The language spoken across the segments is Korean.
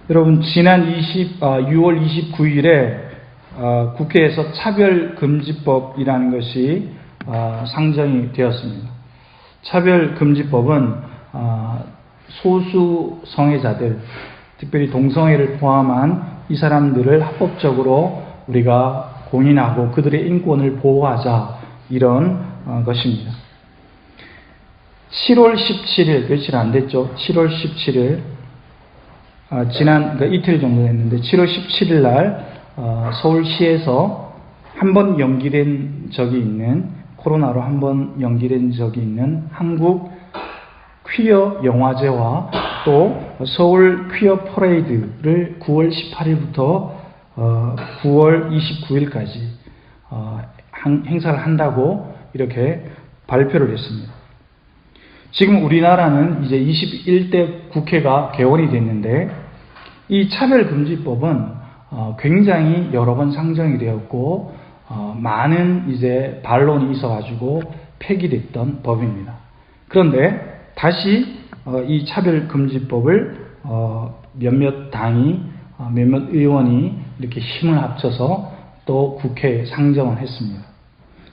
여러분, 지난 6월 29일에 국회에서 차별금지법이라는 것이 상정이 되었습니다. 차별금지법은 소수 성애자들, 특별히 동성애를 포함한 이 사람들을 합법적으로 우리가 공인하고 그들의 인권을 보호하자, 이런 것입니다. 7월 17일, 며칠 안 됐죠? 7월 17일, 이틀 정도 됐는데, 7월 17일 날 서울시에서 한 번 연기된 적이 있는, 코로나로 한 번 연기된 적이 있는 한국 퀴어 영화제와 또 서울 퀴어 퍼레이드를 9월 18일부터 9월 29일까지 행사를 한다고 이렇게 발표를 했습니다. 지금 우리나라는 이제 21대 국회가 개원이 됐는데, 이 차별금지법은 굉장히 여러 번 상정이 되었고 많은 이제 반론이 있어가지고 폐기됐던 법입니다. 그런데 다시 이 차별금지법을 몇몇 당이, 몇몇 의원이 이렇게 힘을 합쳐서 또 국회에 상정을 했습니다.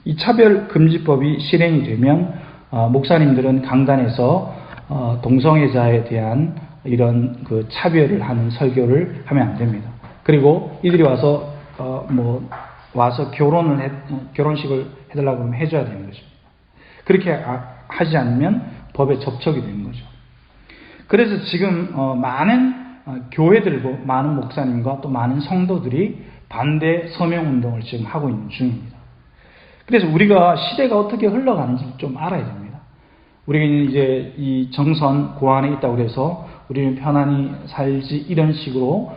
이 차별금지법이 실행이 되면 목사님들은 강단에서 동성애자에 대한 이런 그 차별을 하는 설교를 하면 안 됩니다. 그리고 이들이 와서 결혼식을 해달라고 하면 해줘야 되는 것입니다. 그렇게 하지 않으면 법에 접촉이 되는 거죠. 그래서 지금 많은 교회들과 많은 목사님과 또 많은 성도들이 반대 서명 운동을 지금 하고 있는 중입니다. 그래서 우리가 시대가 어떻게 흘러가는지 좀 알아야 됩니다. 우리는 이제 이 정선 고안에 있다고 해서 우리는 편안히 살지, 이런 식으로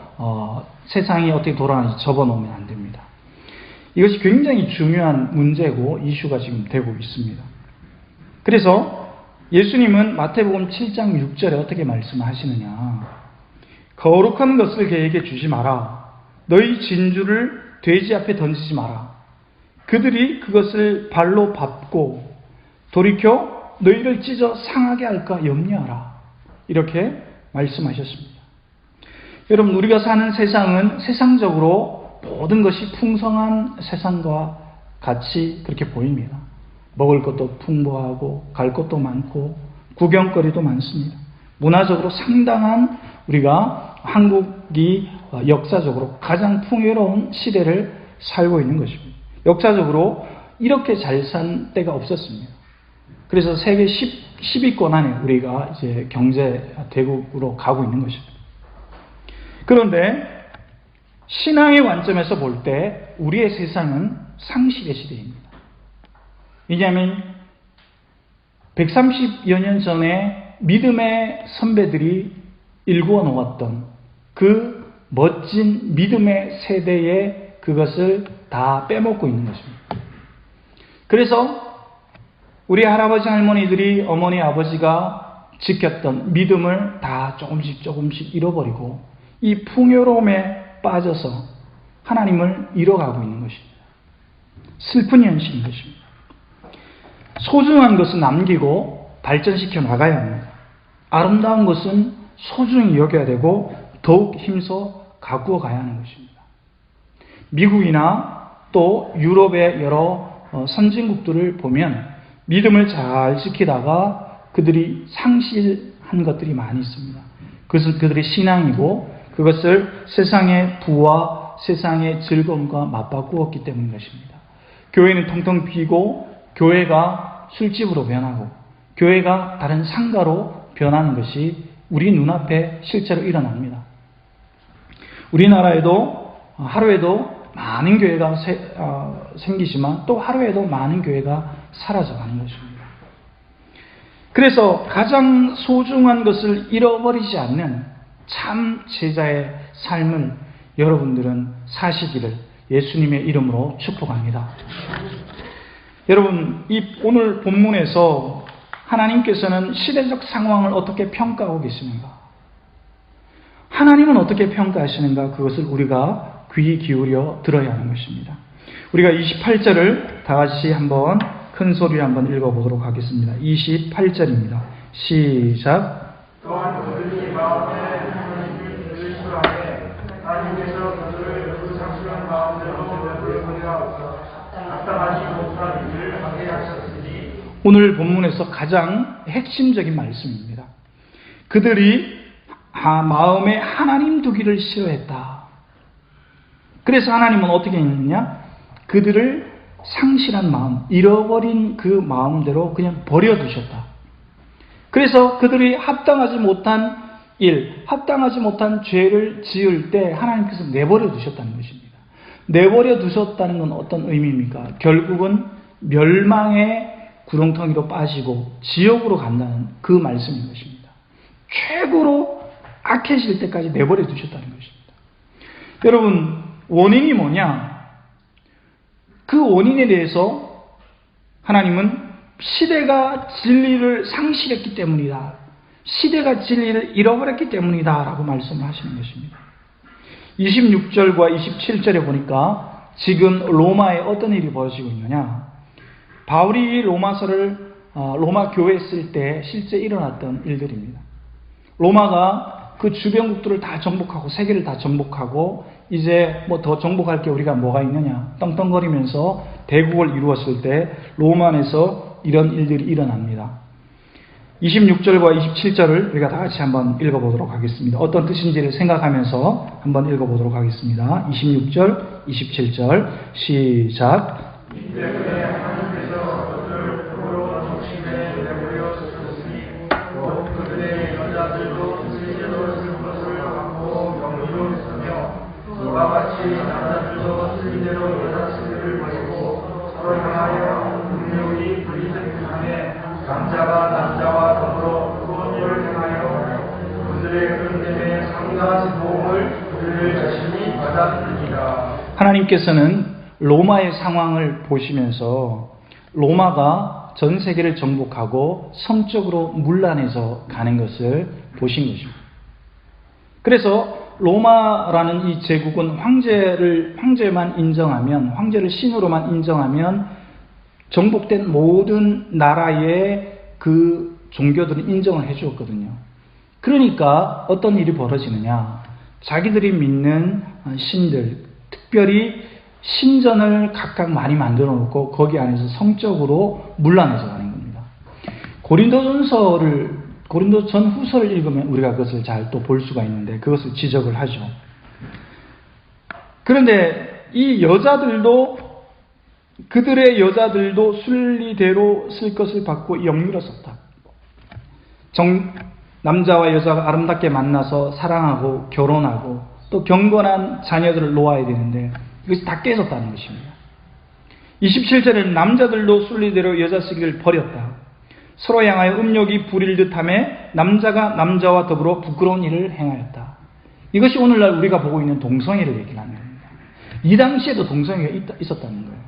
세상이 어떻게 돌아가는지 접어놓으면 안 됩니다. 이것이 굉장히 중요한 문제고 이슈가 지금 되고 있습니다. 그래서 예수님은 마태복음 7장 6절에 어떻게 말씀하시느냐. 거룩한 것을 그에게 주지 마라. 너희 진주를 돼지 앞에 던지지 마라. 그들이 그것을 발로 밟고 돌이켜 너희를 찢어 상하게 할까 염려하라. 이렇게 말씀하셨습니다. 여러분, 우리가 사는 세상은 세상적으로 모든 것이 풍성한 세상과 같이 그렇게 보입니다. 먹을 것도 풍부하고 갈 곳도 많고 구경거리도 많습니다. 문화적으로 상당한, 우리가 한국이 역사적으로 가장 풍요로운 시대를 살고 있는 것입니다. 역사적으로 이렇게 잘 산 때가 없었습니다. 그래서 세계 10위권 안에 우리가 이제 경제 대국으로 가고 있는 것입니다. 그런데 신앙의 관점에서 볼 때 우리의 세상은 상실의 시대입니다. 왜냐하면 130여 년 전에 믿음의 선배들이 일구어 놓았던 그 멋진 믿음의 세대에 그것을 다 빼먹고 있는 것입니다. 그래서 우리 할아버지 할머니들이, 어머니 아버지가 지켰던 믿음을 다 조금씩 잃어버리고 이 풍요로움에 빠져서 하나님을 잃어가고 있는 것입니다. 슬픈 현실인 것입니다. 소중한 것은 남기고 발전시켜 나가야 합니다. 아름다운 것은 소중히 여겨야 되고 더욱 힘써 가꾸어 가야 하는 것입니다. 미국이나 또 유럽의 여러 선진국들을 보면 믿음을 잘 지키다가 그들이 상실한 것들이 많이 있습니다. 그것은 그들의 신앙이고 그것을 세상의 부와 세상의 즐거움과 맞바꾸었기 때문인 것입니다. 교회는 텅텅 비고 교회가 술집으로 변하고 교회가 다른 상가로 변하는 것이 우리 눈앞에 실제로 일어납니다. 우리나라에도 하루에도 많은 교회가 생기지만 또 하루에도 많은 교회가 사라져가는 것입니다. 그래서 가장 소중한 것을 잃어버리지 않는 참 제자의 삶을 여러분들은 사시기를 예수님의 이름으로 축복합니다. 여러분, 이 오늘 본문에서 하나님께서는 시대적 상황을 어떻게 평가하고 계시는가? 하나님은 어떻게 평가하시는가? 그것을 우리가 귀 기울여 들어야 하는 것입니다. 우리가 28절을 다 같이 한번 큰 소리로 한번 읽어보도록 하겠습니다. 28절입니다. 시작. 또한 그들이 마음에 하나님을 의심하되 하나님께서 그들을 그 상실한 마음대로 내버려두리라 하사 합당하지 못한 일을 하게 하셨으니. 오늘 본문에서 가장 핵심적인 말씀입니다. 그들이 마음에 하나님 두기를 싫어했다. 그래서 하나님은 어떻게 했느냐? 그들을 상실한 마음, 잃어버린 그 마음대로 그냥 버려두셨다. 그래서 그들이 합당하지 못한 일, 합당하지 못한 죄를 지을 때 하나님께서 내버려 두셨다는 것입니다. 내버려 두셨다는 건 어떤 의미입니까? 결국은 멸망의 구렁텅이로 빠지고 지옥으로 간다는 그 말씀인 것입니다. 최고로 악해질 때까지 내버려 두셨다는 것입니다. 여러분, 원인이 뭐냐? 그 원인에 대해서 하나님은 시대가 진리를 상실했기 때문이다. 시대가 진리를 잃어버렸기 때문이다 라고 말씀을 하시는 것입니다. 26절과 27절에 보니까 지금 로마에 어떤 일이 벌어지고 있느냐? 바울이 로마서를 로마 교회에 쓸 때 실제 일어났던 일들입니다. 로마가 그 주변국들을 다 정복하고 세계를 다 정복하고 이제 뭐 더 정복할 게 우리가 뭐가 있느냐 떵떵거리면서 대국을 이루었을 때 로마 안에서 이런 일들이 일어납니다. 26절과 27절을 우리가 다 같이 한번 읽어보도록 하겠습니다. 어떤 뜻인지를 생각하면서 한번 읽어보도록 하겠습니다. 26절, 27절 시작. 남자들도 틀린대로 여자들을 버리고 서로 향하여 분명히 불의적함에 남자가 남자와 더불어 부모를 향하여 그들의 그런 때문에 상당한 도움을 그들 자신이 받았느니라. 하나님께서는 로마의 상황을 보시면서 로마가 전 세계를 정복하고 성적으로 문란해서 가는 것을 보신 것입니다. 그래서 로마라는 이 제국은 황제만 인정하면, 황제를 신으로만 인정하면 정복된 모든 나라의 그 종교들은 인정을 해주었거든요. 그러니까 어떤 일이 벌어지느냐? 자기들이 믿는 신들, 특별히 신전을 각각 많이 만들어 놓고 거기 안에서 성적으로 문란해져 가는 겁니다. 고린도전 후서를 읽으면 우리가 그것을 잘 또 볼 수가 있는데 그것을 지적을 하죠. 그런데 이 여자들도 그들의 여자들도 순리대로 쓸 것을 받고 영리었었다. 남자와 여자가 아름답게 만나서 사랑하고 결혼하고 또 경건한 자녀들을 놓아야 되는데 이것이 다 깨졌다는 것입니다. 27절에는 남자들도 순리대로 여자 쓰기를 버렸다. 서로 향하여 음욕이 부릴 듯하며 남자가 남자와 더불어 부끄러운 일을 행하였다. 이것이 오늘날 우리가 보고 있는 동성애를 얘기하는 겁니다. 이 당시에도 동성애가 있었다는 거예요.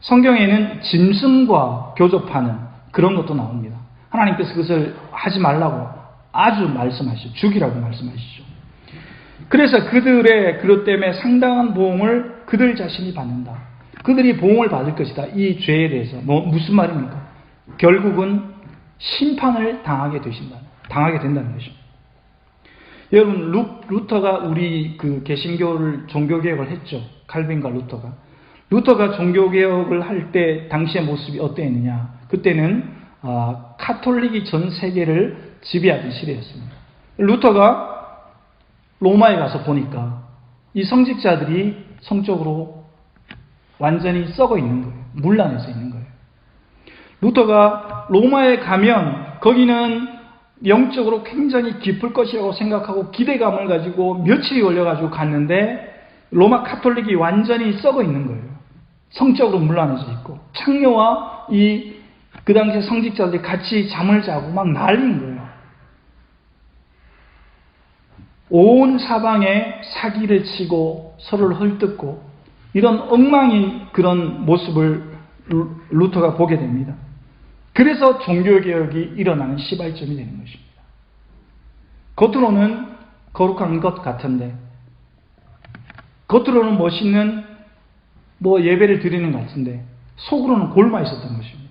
성경에는 짐승과 교접하는 그런 것도 나옵니다. 하나님께서 그것을 하지 말라고 아주 말씀하시죠. 죽이라고 말씀하시죠. 그래서 그들의 그것 때문에 상당한 보응을 그들 자신이 받는다. 그들이 보응을 받을 것이다. 이 죄에 대해서. 무슨 말입니까? 결국은 심판을 당하게 된다는 것입니다. 여러분, 루터가 우리 그 개신교를 종교개혁을 했죠. 칼빈과 루터가. 루터가 종교개혁을 할 때 당시의 모습이 어땠느냐. 그때는 카톨릭이 전 세계를 지배하던 시대였습니다. 루터가 로마에 가서 보니까 이 성직자들이 성적으로 완전히 썩어 있는 거예요. 문란해서 있는 거예요. 루터가 로마에 가면 거기는 영적으로 굉장히 깊을 것이라고 생각하고 기대감을 가지고 며칠이 걸려가지고 갔는데 로마 카톨릭이 완전히 썩어 있는 거예요. 성적으로 문란해져 있고 창녀와 그 당시에 성직자들이 같이 잠을 자고 막 난리인 거예요. 온 사방에 사기를 치고 서로를 헐뜯고 이런 엉망인 그런 모습을 루터가 보게 됩니다. 그래서 종교개혁이 일어나는 시발점이 되는 것입니다. 겉으로는 거룩한 것 같은데 겉으로는 멋있는 예배를 드리는 것 같은데 속으로는 골마 있었던 것입니다.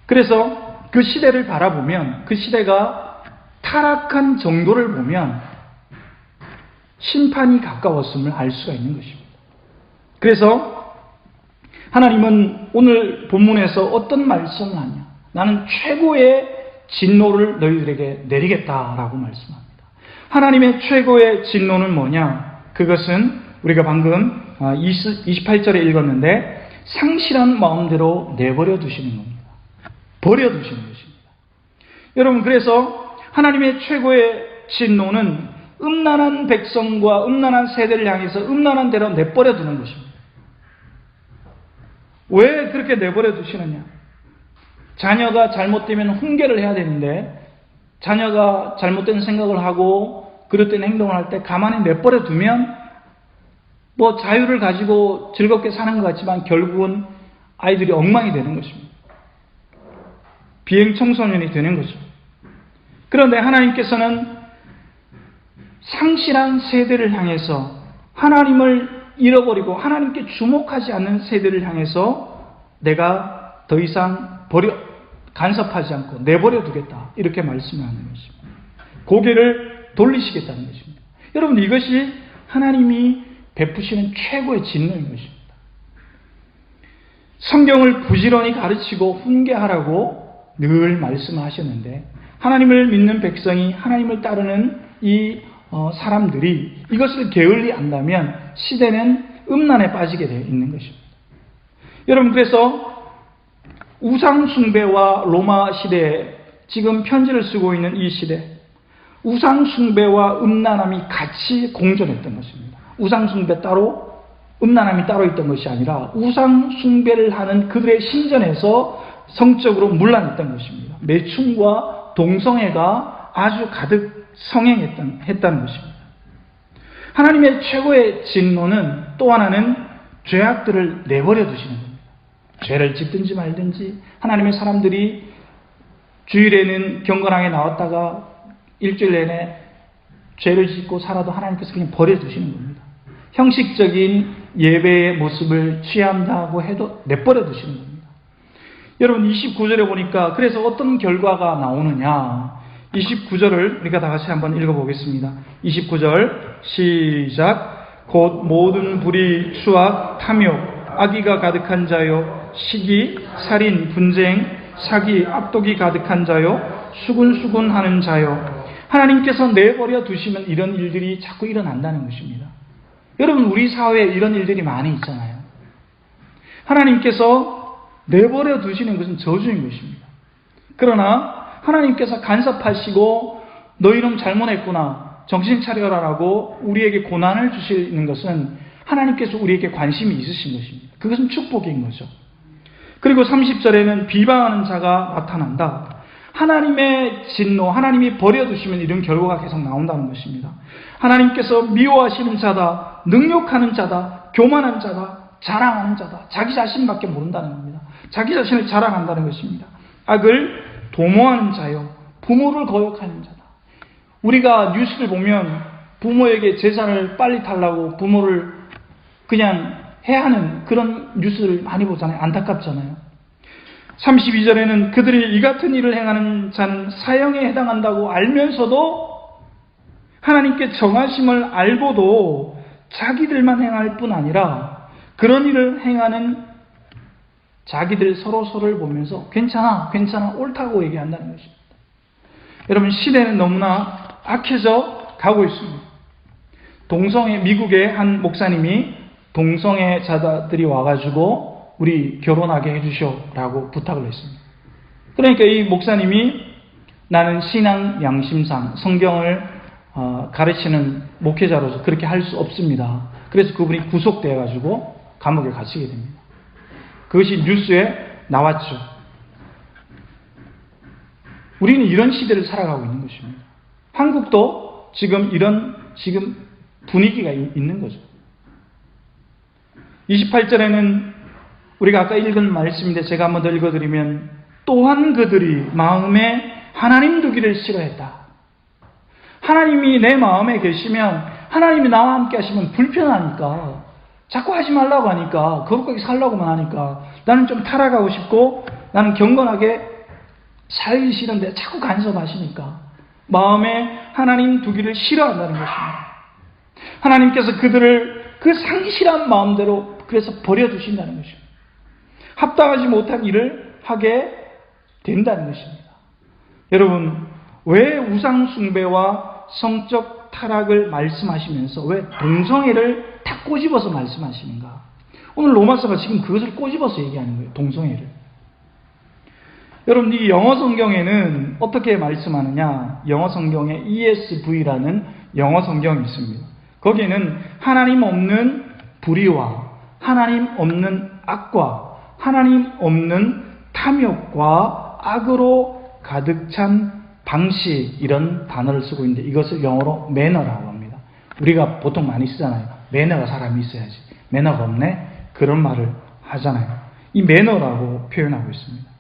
그래서 그 시대를 바라보면, 그 시대가 타락한 정도를 보면 심판이 가까웠음을 알 수가 있는 것입니다. 그래서 하나님은 오늘 본문에서 어떤 말씀을 하냐? 나는 최고의 진노를 너희들에게 내리겠다라고 말씀합니다. 하나님의 최고의 진노는 뭐냐? 그것은 우리가 방금 28절에 읽었는데 상실한 마음대로 내버려 두시는 겁니다. 버려두시는 것입니다. 여러분, 그래서 하나님의 최고의 진노는 음란한 백성과 음란한 세대를 향해서 음란한 대로 내버려 두는 것입니다. 왜 그렇게 내버려 두시느냐? 자녀가 잘못되면 훈계를 해야 되는데 자녀가 잘못된 생각을 하고 그릇된 행동을 할 때 가만히 내버려 두면 뭐 자유를 가지고 즐겁게 사는 것 같지만 결국은 아이들이 엉망이 되는 것입니다. 비행 청소년이 되는 거죠. 그런데 하나님께서는 상실한 세대를 향해서 하나님을 잃어버리고 하나님께 주목하지 않는 세대를 향해서 내가 더 이상 간섭하지 않고 내버려 두겠다, 이렇게 말씀하는 것입니다. 고개를 돌리시겠다는 것입니다. 여러분, 이것이 하나님이 베푸시는 최고의 진노인 것입니다. 성경을 부지런히 가르치고 훈계하라고 늘 말씀하셨는데 하나님을 믿는 백성이, 하나님을 따르는 이 사람들이 이것을 게을리 한다면 시대는 음란에 빠지게 되어 있는 것입니다. 여러분, 그래서 우상 숭배와 로마 시대에 지금 편지를 쓰고 있는 이 시대, 우상 숭배와 음란함이 같이 공존했던 것입니다. 우상 숭배 따로, 음란함이 따로 있던 것이 아니라 우상 숭배를 하는 그들의 신전에서 성적으로 문란했던 것입니다. 매춘과 동성애가 아주 가득 성행했다는 것입니다. 하나님의 최고의 진노는 또 하나는 죄악들을 내버려 두시는 겁니다. 죄를 짓든지 말든지 하나님의 사람들이 주일에는 경건하게 나왔다가 일주일 내내 죄를 짓고 살아도 하나님께서 그냥 버려두시는 겁니다. 형식적인 예배의 모습을 취한다고 해도 내버려 두시는 겁니다. 여러분, 29절에 보니까 그래서 어떤 결과가 나오느냐, 29절을 우리가 다 같이 한번 읽어보겠습니다. 29절 시작. 곧 모든 불의, 수악, 탐욕, 악의가 가득한 자요, 시기, 살인, 분쟁, 사기, 압독이 가득한 자요, 수군수군하는 자요. 하나님께서 내버려 두시면 이런 일들이 자꾸 일어난다는 것입니다. 여러분, 우리 사회에 이런 일들이 많이 있잖아요. 하나님께서 내버려 두시는 것은 저주인 것입니다. 그러나 하나님께서 간섭하시고 너희는 잘못했구나, 정신 차려라라고 우리에게 고난을 주시는 것은 하나님께서 우리에게 관심이 있으신 것입니다. 그것은 축복인 거죠. 그리고 30절에는 비방하는 자가 나타난다. 하나님의 진노, 하나님이 버려두시면 이런 결과가 계속 나온다는 것입니다. 하나님께서 미워하시는 자다, 능욕하는 자다, 교만한 자다, 자랑하는 자다. 자기 자신밖에 모른다는 겁니다. 자기 자신을 자랑한다는 것입니다. 악을 도모하는 자요, 부모를 거역하는 자다. 우리가 뉴스를 보면 부모에게 재산을 빨리 달라고 부모를 그냥 해하는 그런 뉴스를 많이 보잖아요. 안타깝잖아요. 32절에는 그들이 이 같은 일을 행하는 자는 사형에 해당한다고 알면서도 하나님께 정하심을 알고도 자기들만 행할 뿐 아니라 그런 일을 행하는 자기들 서로를 보면서 괜찮아, 옳다고 얘기한다는 것입니다. 여러분, 시대는 너무나 악해져 가고 있습니다. 미국의 한 목사님이 동성애자들이 와가지고 우리 결혼하게 해주셔라고 부탁을 했습니다. 그러니까 이 목사님이 나는 신앙 양심상 성경을 가르치는 목회자로서 그렇게 할 수 없습니다. 그래서 그분이 구속되어가지고 감옥에 갇히게 됩니다. 그것이 뉴스에 나왔죠. 우리는 이런 시대를 살아가고 있는 것입니다. 한국도 지금 이런 분위기가 있는 거죠. 28절에는 우리가 아까 읽은 말씀인데 제가 한번 더 읽어드리면, 또한 그들이 마음에 하나님 두기를 싫어했다. 하나님이 내 마음에 계시면, 하나님이 나와 함께 하시면 불편하니까 자꾸 하지 말라고 하니까, 거룩하게 살라고만 하니까, 나는 좀 타락하고 싶고, 나는 경건하게 살기 싫은데 자꾸 간섭하시니까, 마음에 하나님 두기를 싫어한다는 것입니다. 하나님께서 그들을 그 상실한 마음대로 그래서 버려두신다는 것입니다. 합당하지 못한 일을 하게 된다는 것입니다. 여러분, 왜 우상숭배와 성적 타락을 말씀하시면서 왜 동성애를 다 꼬집어서 말씀하시는가? 오늘 로마서가 지금 그것을 꼬집어서 얘기하는 거예요. 동성애를. 여러분, 이 영어 성경에는 어떻게 말씀하느냐? 영어 성경에 ESV라는 영어 성경이 있습니다. 거기에는 하나님 없는 불의와 하나님 없는 악과 하나님 없는 탐욕과 악으로 가득 찬 방식, 이런 단어를 쓰고 있는데, 이것을 영어로 매너라고 합니다. 우리가 보통 많이 쓰잖아요. 매너가 사람이 있어야지. 매너가 없네? 그런 말을 하잖아요. 이 매너라고 표현하고 있습니다.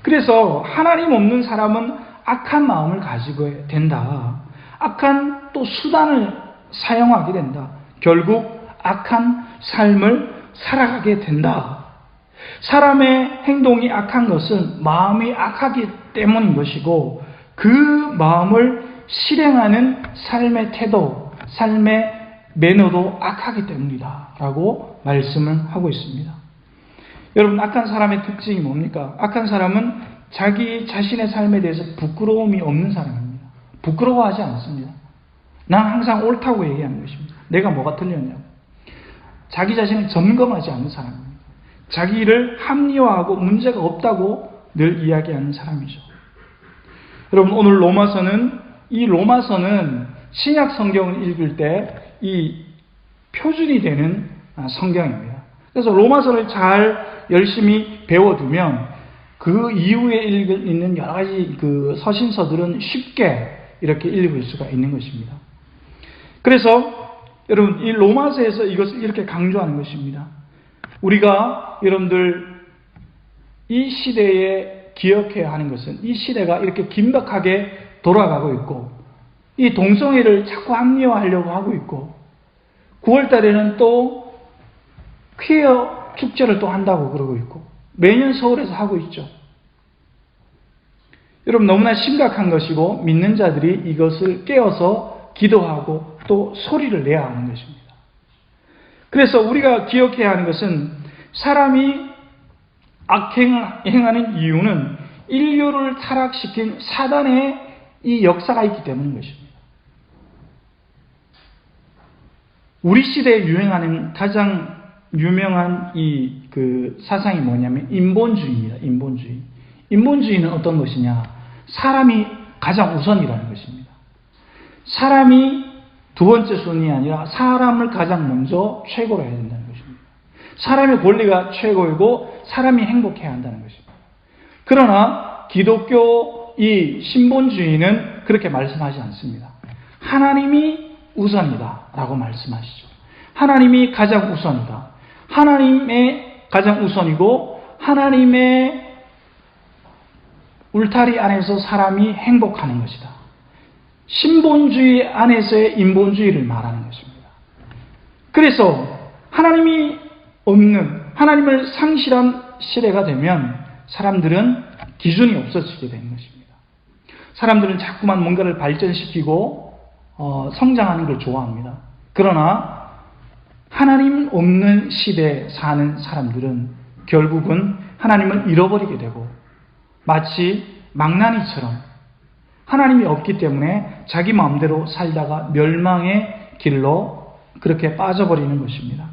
그래서 하나님 없는 사람은 악한 마음을 가지고 된다. 악한 또 수단을 사용하게 된다. 결국 악한 삶을 살아가게 된다. 사람의 행동이 악한 것은 마음이 악하기 때문인 것이고, 그 마음을 실행하는 삶의 태도, 삶의 매너도 악하기 때문이다 라고 말씀을 하고 있습니다. 여러분, 악한 사람의 특징이 뭡니까? 악한 사람은 자기 자신의 삶에 대해서 부끄러움이 없는 사람입니다. 부끄러워하지 않습니다. 난 항상 옳다고 얘기하는 것입니다. 내가 뭐가 틀렸냐고. 자기 자신을 점검하지 않는 사람입니다. 자기를 합리화하고 문제가 없다고 늘 이야기하는 사람이죠. 여러분, 오늘 이 로마서는 신약 성경을 읽을 때 이 표준이 되는 성경입니다. 그래서 로마서를 잘 열심히 배워두면 그 이후에 읽는 여러 가지 그 서신서들은 쉽게 이렇게 읽을 수가 있는 것입니다. 그래서 여러분, 이 로마서에서 이것을 이렇게 강조하는 것입니다. 우리가 여러분들 이 시대에 기억해야 하는 것은, 이 시대가 이렇게 긴박하게 돌아가고 있고, 이 동성애를 자꾸 합리화하려고 하고 있고, 9월 달에는 또 퀴어 축제를 또 한다고 그러고 있고, 매년 서울에서 하고 있죠. 여러분, 너무나 심각한 것이고, 믿는 자들이 이것을 깨어서 기도하고 또 소리를 내야 하는 것입니다. 그래서 우리가 기억해야 하는 것은, 사람이 악행을 행하는 이유는 인류를 타락시킨 사단의 이 역사가 있기 때문인 것입니다. 우리 시대에 유행하는 가장 유명한 그 사상이 뭐냐면 인본주의입니다. 인본주의. 인본주의는 어떤 것이냐? 사람이 가장 우선이라는 것입니다. 사람이 두 번째 순위 아니라 사람을 가장 먼저 최고로 해야 된다는 것입니다. 사람의 권리가 최고이고 사람이 행복해야 한다는 것입니다. 그러나 기독교 이 신본주의는 그렇게 말씀하지 않습니다. 하나님이 우선이다 라고 말씀하시죠. 하나님이 가장 우선이다. 하나님의 가장 우선이고, 하나님의 울타리 안에서 사람이 행복하는 것이다. 신본주의 안에서의 인본주의를 말하는 것입니다. 그래서 하나님이 없는, 하나님을 상실한 시대가 되면 사람들은 기준이 없어지게 되는 것입니다. 사람들은 자꾸만 뭔가를 발전시키고 성장하는 걸 좋아합니다. 그러나 하나님 없는 시대에 사는 사람들은 결국은 하나님을 잃어버리게 되고, 마치 망나니처럼 하나님이 없기 때문에 자기 마음대로 살다가 멸망의 길로 그렇게 빠져버리는 것입니다.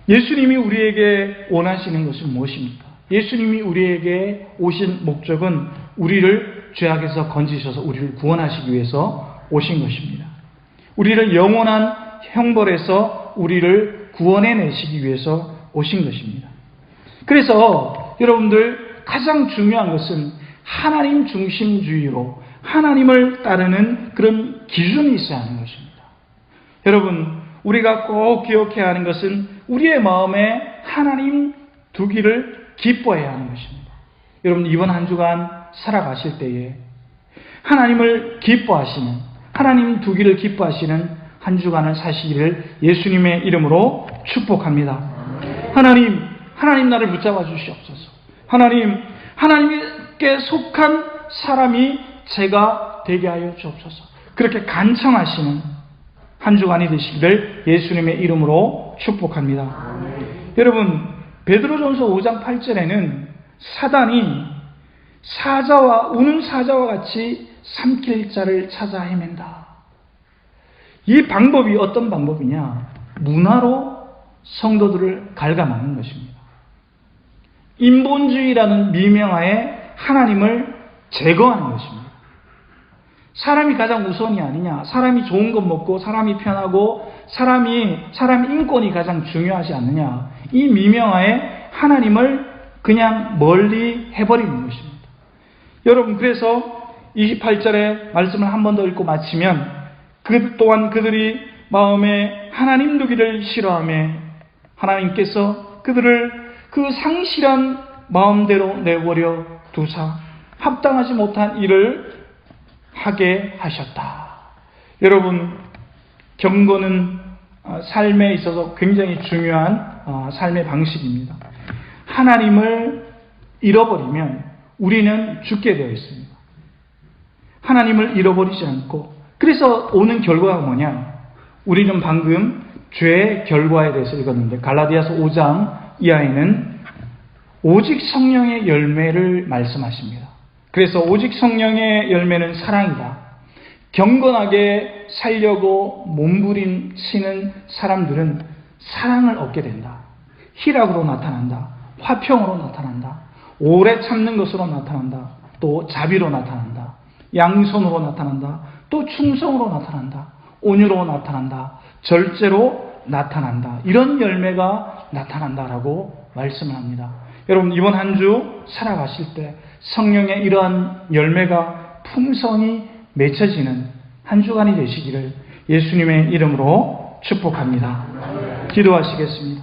예수님이 우리에게 원하시는 것은 무엇입니까? 예수님이 우리에게 오신 목적은 우리를 죄악에서 건지셔서 우리를 구원하시기 위해서 오신 것입니다. 우리를 영원한 형벌에서 우리를 구원해내시기 위해서 오신 것입니다. 그래서 여러분들, 가장 중요한 것은 하나님 중심주의로 하나님을 따르는 그런 기준이 있어야 하는 것입니다. 여러분, 우리가 꼭 기억해야 하는 것은 우리의 마음에 하나님 두기를 기뻐해야 하는 것입니다. 여러분, 이번 한 주간 살아가실 때에 하나님을 기뻐하시는, 하나님 두기를 기뻐하시는 한 주간을 사시기를 예수님의 이름으로 축복합니다. 하나님 나를 붙잡아 주시옵소서. 하나님께 속한 사람이 제가 되게 하여 주옵소서. 그렇게 간청하시는 한 주간이 되시기를 예수님의 이름으로 축복합니다. 여러분, 베드로전서 5장 8절에는 사단이 우는 사자와 같이 삼킬 자를 찾아 헤맨다. 이 방법이 어떤 방법이냐? 문화로 성도들을 갉아먹는 것입니다. 인본주의라는 미명하에 하나님을 제거하는 것입니다. 사람이 가장 우선이 아니냐? 사람이 좋은 것 먹고 사람이 편하고 사람 인권이 가장 중요하지 않느냐? 이 미명하에 하나님을 그냥 멀리 해버리는 것입니다. 여러분, 그래서 28절의 말씀을 한 번 더 읽고 마치면 그 또한 그들이 마음에 하나님 두기를 싫어하며 하나님께서 그들을 그 상실한 마음대로 내버려 두사 합당하지 못한 일을 하게 하셨다. 여러분, 경건은 삶에 있어서 굉장히 중요한 삶의 방식입니다. 하나님을 잃어버리면 우리는 죽게 되어 있습니다. 하나님을 잃어버리지 않고, 그래서 오는 결과가 뭐냐? 우리는 방금 죄의 결과에 대해서 읽었는데 갈라디아서 5장 이하에는 오직 성령의 열매를 말씀하십니다. 그래서 오직 성령의 열매는 사랑이다. 경건하게 살려고 몸부림치는 사람들은 사랑을 얻게 된다. 희락으로 나타난다. 화평으로 나타난다. 오래 참는 것으로 나타난다. 또 자비로 나타난다. 양손으로 나타난다. 또 충성으로 나타난다. 온유로 나타난다. 절제로 나타난다. 이런 열매가 나타난다라고 말씀을 합니다. 여러분, 이번 한 주 살아가실 때 성령의 이러한 열매가 풍성히 맺혀지는 한 주간이 되시기를 예수님의 이름으로 축복합니다. 기도하시겠습니다.